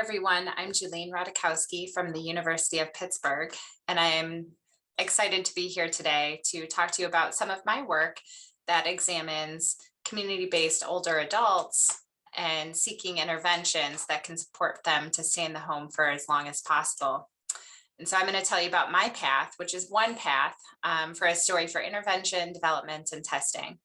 everyone. I'm Juleen Rodakowski from the University of Pittsburgh, and I'm excited to be here today to talk to you about some of my work that examines community-based older adults and seeking interventions that can support them to stay in the home for as long as possible. And so I'm going to tell you about my path, which is one path for a story for intervention, development, and testing.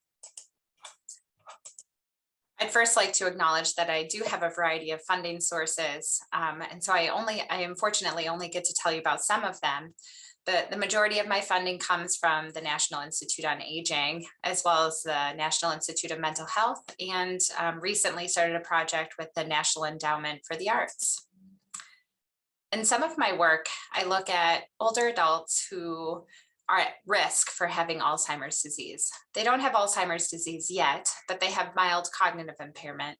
I'd first like to acknowledge that I do have a variety of funding sources, and so I unfortunately only get to tell you about some of them. But the majority of my funding comes from the National Institute on Aging, as well as the National Institute of Mental Health, and recently started a project with the National Endowment for the Arts. In some of my work, I look at older adults who are at risk for having Alzheimer's disease. They don't have Alzheimer's disease yet, but they have mild cognitive impairment.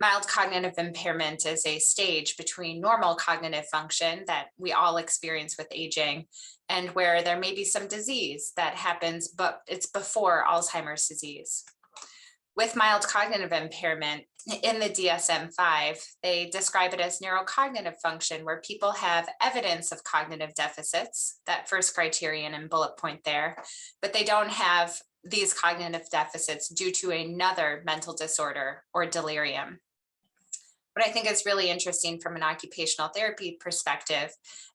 Mild cognitive impairment is a stage between normal cognitive function that we all experience with aging and where there may be some disease that happens, but it's before Alzheimer's disease. With mild cognitive impairment, in the DSM-5, they describe it as neurocognitive function, where people have evidence of cognitive deficits, that first criterion and bullet point there, but they don't have these cognitive deficits due to another mental disorder or delirium. What I think is really interesting from an occupational therapy perspective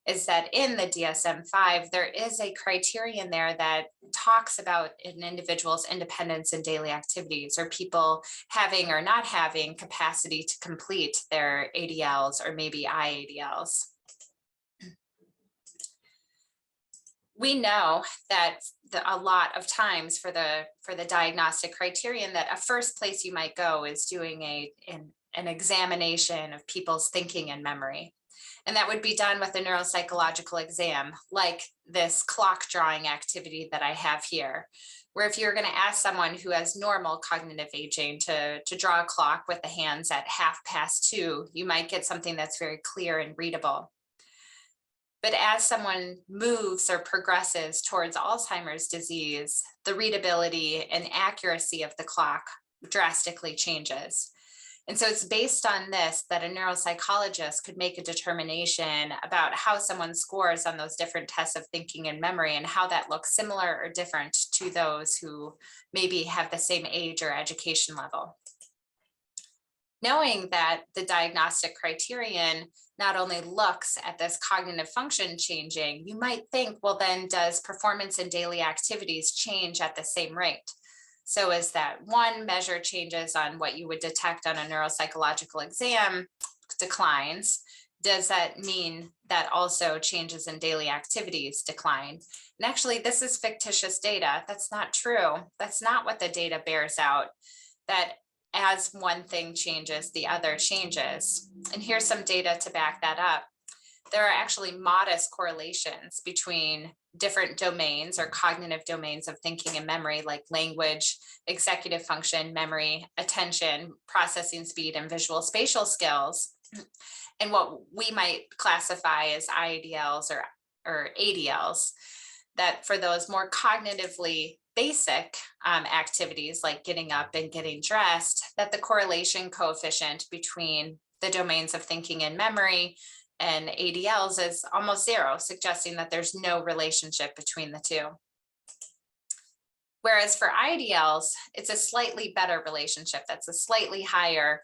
is that in the DSM-5, there is a criterion there that talks about an individual's independence in daily activities, or people having or not having capacity to complete their ADLs or maybe IADLs. We know that a lot of times for the diagnostic criterion that a first place you might go is doing an examination of people's thinking and memory. And that would be done with a neuropsychological exam, like this clock drawing activity that I have here, where if you're going to ask someone who has normal cognitive aging to draw a clock with the hands at 2:30, you might get something that's very clear and readable. But as someone moves or progresses towards Alzheimer's disease, the readability and accuracy of the clock drastically changes. And so it's based on this that a neuropsychologist could make a determination about how someone scores on those different tests of thinking and memory and how that looks similar or different to those who maybe have the same age or education level. Knowing that the diagnostic criterion not only looks at this cognitive function changing, you might think, well, then does performance in daily activities change at the same rate? So is that one measure changes on what you would detect on a neuropsychological exam declines? Does that mean that also changes in daily activities decline? And actually, this is fictitious data. That's not true. That's not what the data bears out, that as one thing changes, the other changes. And here's some data to back that up. There are actually modest correlations between different domains or cognitive domains of thinking and memory, like language, executive function, memory, attention, processing speed, and visual spatial skills, and what we might classify as IADLs or ADLs, that for those more cognitively basic activities like getting up and getting dressed, that the correlation coefficient between the domains of thinking and memory and ADLs is almost zero, suggesting that there's no relationship between the two. Whereas for IADLs, it's a slightly better relationship. That's a slightly higher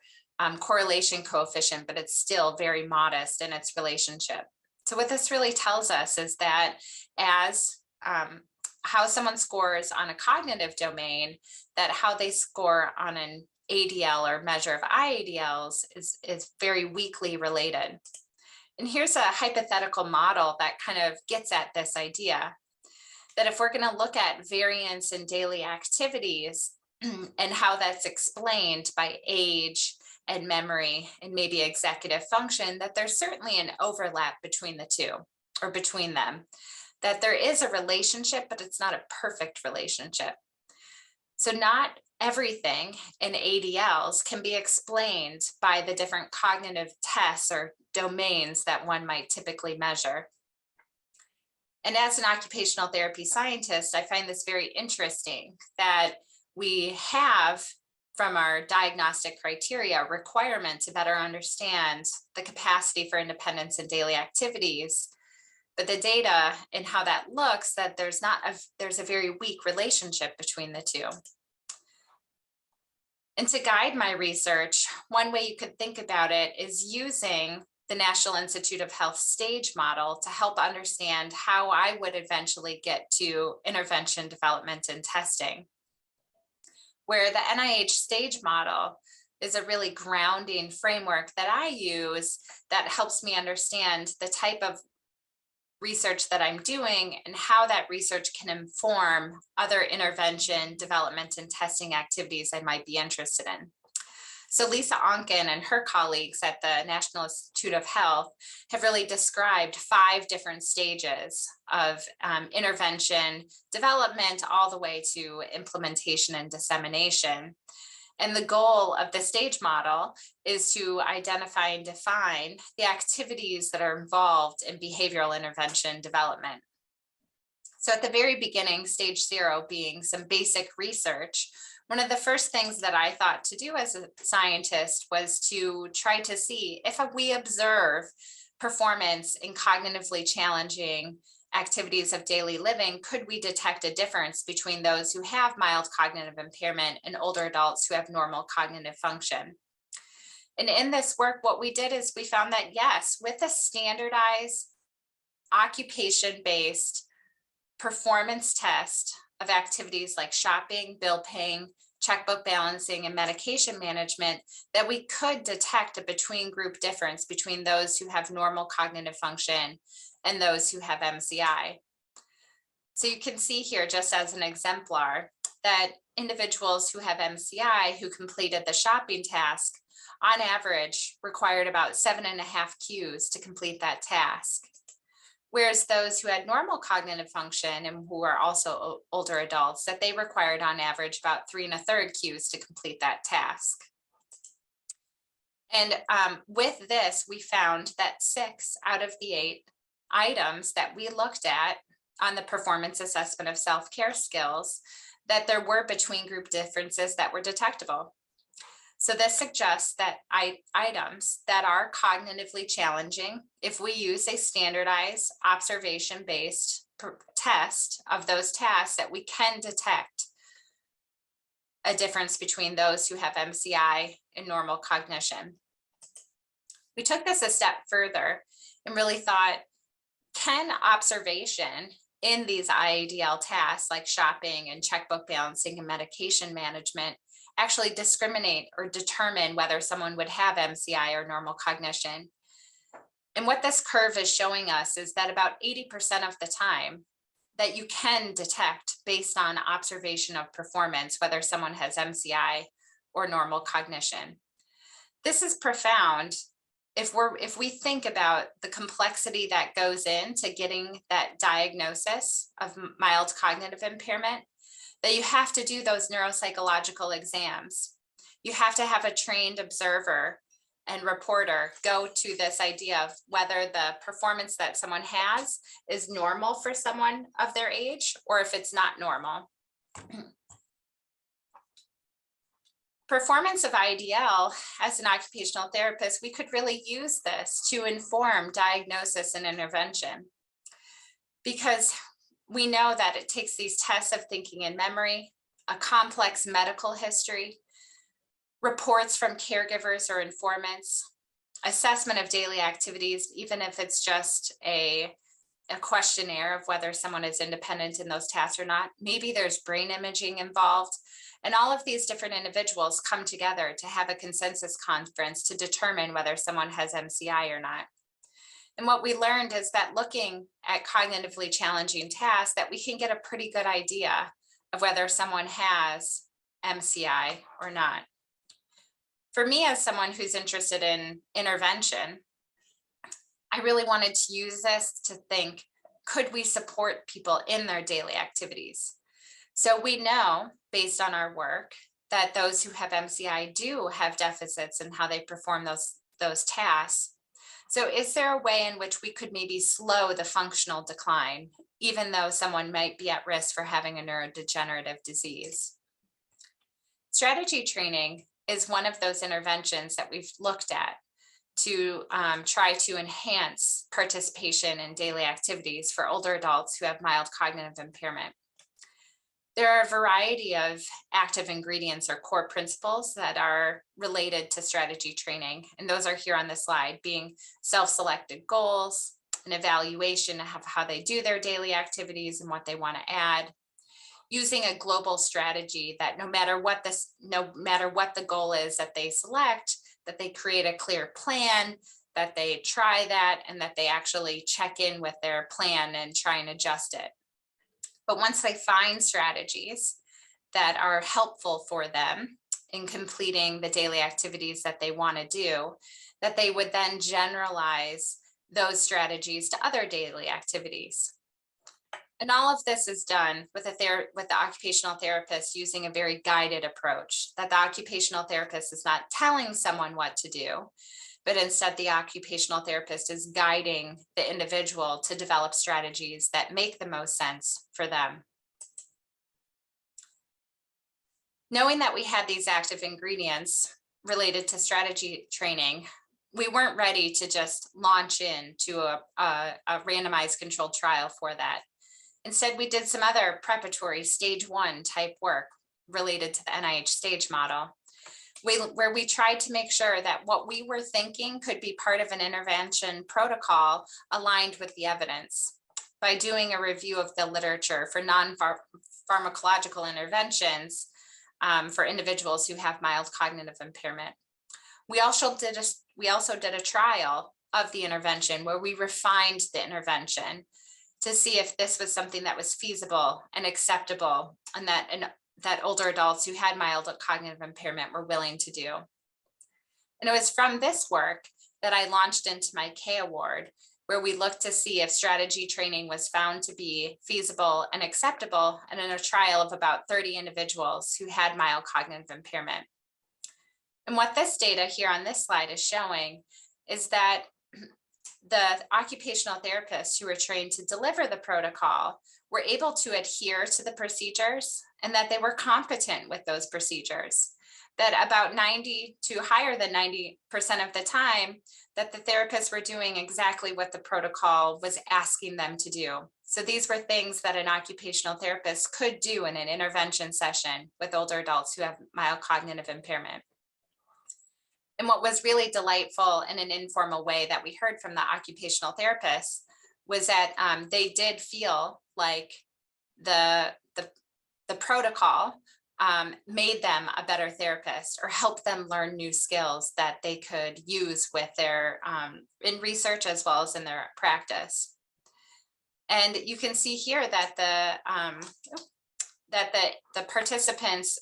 correlation coefficient, but it's still very modest in its relationship. So what this really tells us is that as how someone scores on a cognitive domain, that how they score on an ADL or measure of IADLs is very weakly related. And here's a hypothetical model that kind of gets at this idea that if we're going to look at variance in daily activities and how that's explained by age and memory and maybe executive function, that there's certainly an overlap between the two or between them, that there is a relationship, but it's not a perfect relationship. So not everything in ADLs can be explained by the different cognitive tests or domains that one might typically measure. And as an occupational therapy scientist, I find this very interesting that we have from our diagnostic criteria requirement to better understand the capacity for independence in daily activities. But the data and how that looks, that there's a very weak relationship between the two. And to guide my research, one way you could think about it is using the National Institute of Health stage model to help understand how I would eventually get to intervention, development, and testing. Where the NIH stage model is a really grounding framework that I use that helps me understand the type of research that I'm doing and how that research can inform other intervention, development, and testing activities I might be interested in. So Lisa Onken and her colleagues at the National Institute of Health have really described 5 different stages of intervention, development, all the way to implementation and dissemination. And the goal of the stage model is to identify and define the activities that are involved in behavioral intervention development. So at the very beginning, stage 0 being some basic research, one of the first things that I thought to do as a scientist was to try to see if we observe performance in cognitively challenging activities of daily living, could we detect a difference between those who have mild cognitive impairment and older adults who have normal cognitive function? And in this work, what we did is we found that yes, with a standardized occupation-based performance test of activities like shopping, bill paying, checkbook balancing, and medication management, that we could detect a between group difference between those who have normal cognitive function and those who have MCI. So you can see here, just as an exemplar, that individuals who have MCI who completed the shopping task on average required about 7.5 cues to complete that task. Whereas those who had normal cognitive function and who are also older adults, that they required on average about 3 1/3 cues to complete that task. And with this, we found that 6 out of the 8 items that we looked at on the performance assessment of self-care skills, that there were between group differences that were detectable. So this suggests that items that are cognitively challenging, if we use a standardized observation-based test of those tasks, that we can detect a difference between those who have MCI and normal cognition. We took this a step further and really thought, can observation in these IADL tasks like shopping and checkbook balancing and medication management actually discriminate or determine whether someone would have MCI or normal cognition? And what this curve is showing us is that about 80% of the time that you can detect based on observation of performance, whether someone has MCI or normal cognition. This is profound if we think about the complexity that goes into getting that diagnosis of mild cognitive impairment, that you have to do those neuropsychological exams. You have to have a trained observer and reporter go to this idea of whether the performance that someone has is normal for someone of their age or if it's not normal. Performance of IADL, as an occupational therapist, we could really use this to inform diagnosis and intervention, because we know that it takes these tests of thinking and memory, a complex medical history, reports from caregivers or informants, assessment of daily activities, even if it's just a questionnaire of whether someone is independent in those tasks or not. Maybe there's brain imaging involved. And all of these different individuals come together to have a consensus conference to determine whether someone has MCI or not. And what we learned is that looking at cognitively challenging tasks, that we can get a pretty good idea of whether someone has MCI or not. For me, as someone who's interested in intervention, I really wanted to use this to think, could we support people in their daily activities? So we know, based on our work, that those who have MCI do have deficits in how they perform those tasks. So is there a way in which we could maybe slow the functional decline, even though someone might be at risk for having a neurodegenerative disease? strategy training is one of those interventions that we've looked at to try to enhance participation in daily activities for older adults who have mild cognitive impairment. There are a variety of active ingredients or core principles that are related to strategy training, and those are here on the slide, being self-selected goals, an evaluation of how they do their daily activities and what they want to add, using a global strategy that no matter what the goal is that they select, that they create a clear plan, that they try that, and that they actually check in with their plan and try and adjust it. But once they find strategies that are helpful for them in completing the daily activities that they want to do, that they would then generalize those strategies to other daily activities. And all of this is done with the occupational therapist using a very guided approach, that the occupational therapist is not telling someone what to do, but instead the occupational therapist is guiding the individual to develop strategies that make the most sense for them. Knowing that we had these active ingredients related to strategy training, we weren't ready to just launch into a randomized controlled trial for that. Instead, we did some other preparatory stage 1 type work related to the NIH stage model, where we tried to make sure that what we were thinking could be part of an intervention protocol aligned with the evidence by doing a review of the literature for non-pharmacological interventions for individuals who have mild cognitive impairment. We also did a trial of the intervention where we refined the intervention to see if this was something that was feasible and acceptable, and that older adults who had mild cognitive impairment were willing to do. And it was from this work that I launched into my K Award, where we looked to see if strategy training was found to be feasible and acceptable, and in a trial of about 30 individuals who had mild cognitive impairment. And what this data here on this slide is showing is that the occupational therapists who were trained to deliver the protocol were able to adhere to the procedures, and that they were competent with those procedures, that about 90 to higher than 90% of the time that the therapists were doing exactly what the protocol was asking them to do. So these were things that an occupational therapist could do in an intervention session with older adults who have mild cognitive impairment. And what was really delightful in an informal way that we heard from the occupational therapists was that they did feel like the protocol made them a better therapist or helped them learn new skills that they could use with their in research as well as in their practice. And you can see here that the participants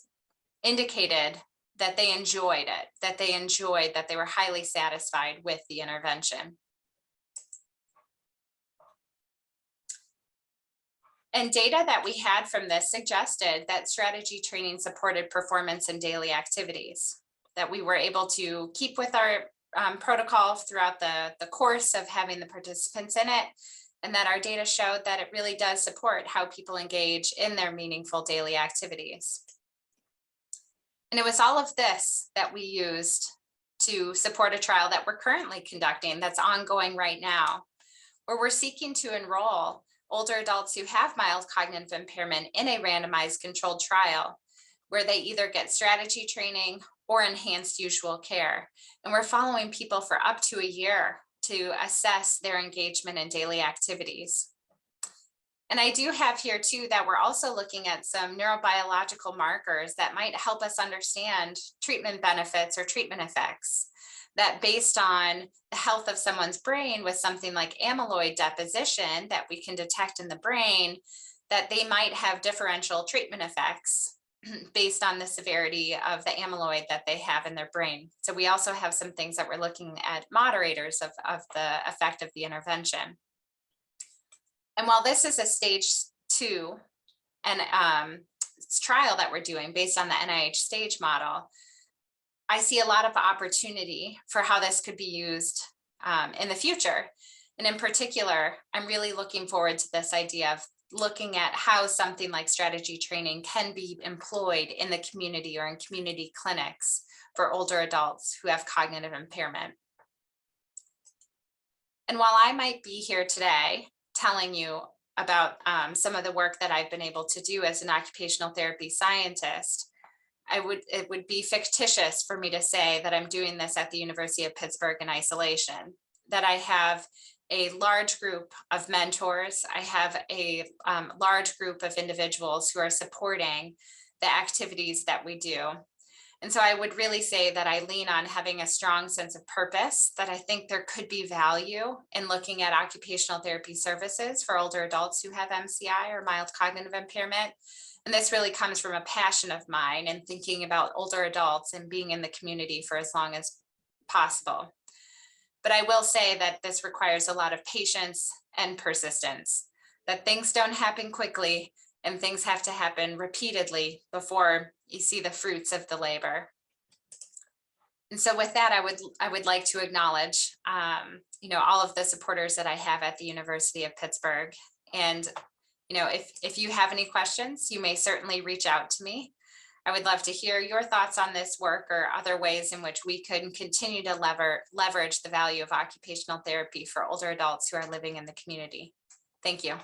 indicated that they enjoyed it, that they were highly satisfied with the intervention. And data that we had from this suggested that strategy training supported performance in daily activities, that we were able to keep with our protocol throughout the course of having the participants in it, and that our data showed that it really does support how people engage in their meaningful daily activities. And it was all of this that we used to support a trial that we're currently conducting that's ongoing right now, where we're seeking to enroll older adults who have mild cognitive impairment in a randomized controlled trial, where they either get strategy training or enhanced usual care. And we're following people for up to a year to assess their engagement in daily activities. And I do have here too that we're also looking at some neurobiological markers that might help us understand treatment benefits or treatment effects, that based on the health of someone's brain with something like amyloid deposition that we can detect in the brain, that they might have differential treatment effects based on the severity of the amyloid that they have in their brain. So we also have some things that we're looking at moderators of the effect of the intervention. And while this is a stage 2 and trial that we're doing based on the NIH stage model, I see a lot of opportunity for how this could be used in the future. And in particular, I'm really looking forward to this idea of looking at how something like strategy training can be employed in the community or in community clinics for older adults who have cognitive impairment. And while I might be here today telling you about some of the work that I've been able to do as an occupational therapy scientist, it would be fictitious for me to say that I'm doing this at the University of Pittsburgh in isolation, that I have a large group of mentors. I have a large group of individuals who are supporting the activities that we do. And so I would really say that I lean on having a strong sense of purpose, that I think there could be value in looking at occupational therapy services for older adults who have MCI or mild cognitive impairment. And this really comes from a passion of mine and thinking about older adults and being in the community for as long as possible. But I will say that this requires a lot of patience and persistence, that things don't happen quickly and things have to happen repeatedly before you see the fruits of the labor. And so with that, I would like to acknowledge, all of the supporters that I have at the University of Pittsburgh. And, if you have any questions, you may certainly reach out to me. I would love to hear your thoughts on this work or other ways in which we could continue to leverage the value of occupational therapy for older adults who are living in the community. Thank you.